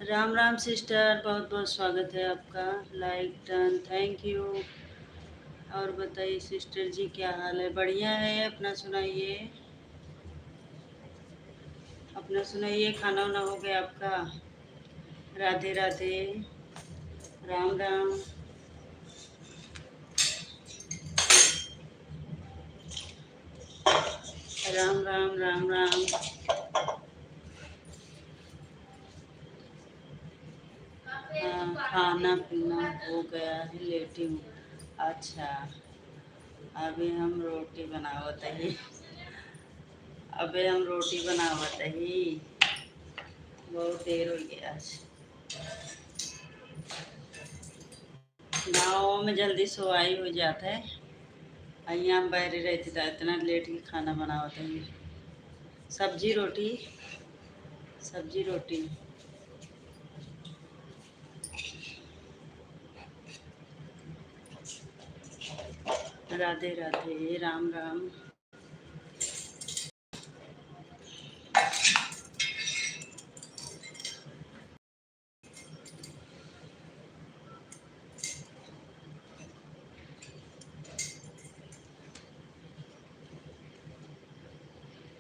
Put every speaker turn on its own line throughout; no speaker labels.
Ram Ram sister, बहुत बहुत स्वागत है आपका। Like done, thank you. और बताइए सिस्टर जी, क्या हाल है? बढ़िया है। अपना सुनाइए, अपना सुनाइए। खाना वाना हो गया आपका? राधे राधे, राम राम। राम राम राम राम। हाँ, खाना पीना हो गया है, लेटी हूँ। अच्छा, अभी हम रोटी बनावत ही। अबे हम रोटी बनावत ही। बहुत देर हो गया आज। गाँव में जल्दी सोवाई हो जाता है। यहाँ हम बहरे रहती था, इतना लेट ही खाना बनावत है। सब्जी रोटी, सब्जी रोटी। राधे राधे, राम राम।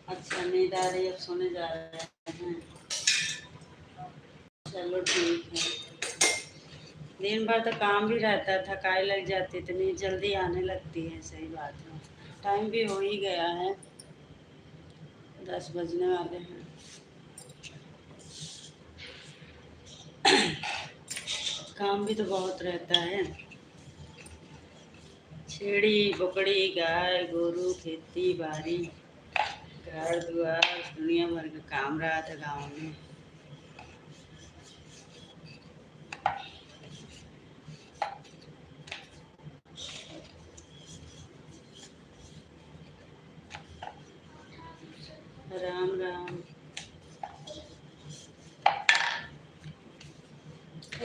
अच्छा, नींद आ रही है, अब सोने जा रहे हैं। चलो ठीक है। दिन भर तो काम भी रहता है, थकाई लग जाती है, तो नींद जल्दी आने लगती है। सही बात है। टाइम भी हो ही गया है, 10 बजने वाले हैं। काम भी तो बहुत रहता है। छेड़ी बकड़ी, गाय गोरू, खेती बाड़ी, घर द्वार, दुनिया भर का काम रहा था गाँव में। राम राम।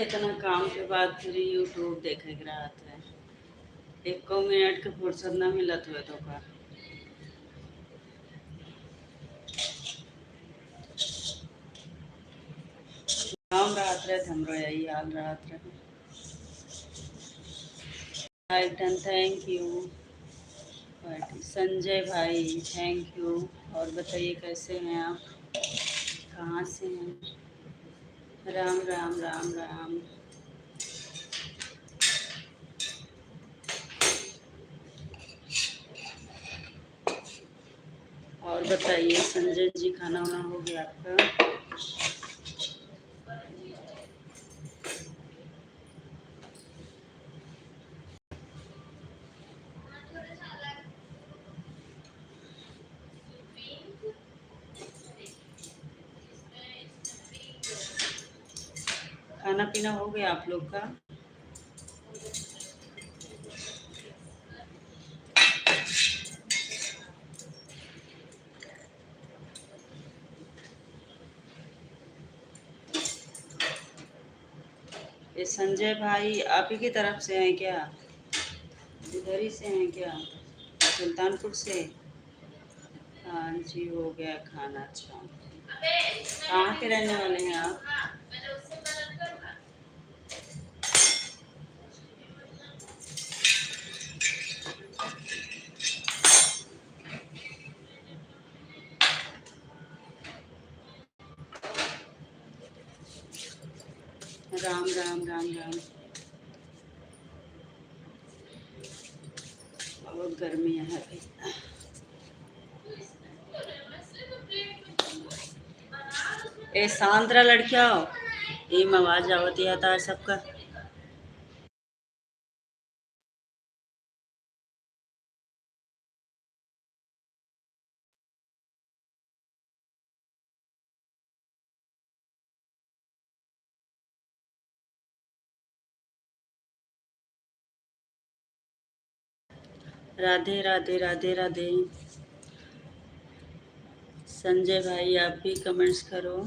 इतना काम के बाद फिर यूट्यूब देखे के रहा था। एको मिनट के फुर्सत न मिलत हुए तो का। काम रात रहे, हमरो यही हाल रात रहे। आइटन, थैंक यू। संजय भाई, थैंक यू। और बताइए कैसे हैं आप? कहाँ से हैं? राम राम राम राम। और बताइए संजय जी, खाना वाना हो गया आपका? खाना पीना हो गया आप लोग का? ये संजय भाई आप ही की तरफ से हैं क्या? इधर ही से हैं क्या? सुल्तानपुर से? हाँ जी, हो गया खाना। अच्छा, कहाँ के रहने वाले हैं आप? राम राम राम राम। बहुत गर्मी है अभी। ए शांत रहा लड़किया हो। ये आवाज आवती है तार सबका। राधे राधे राधे राधे। संजय भाई आप भी कमेंट्स करो।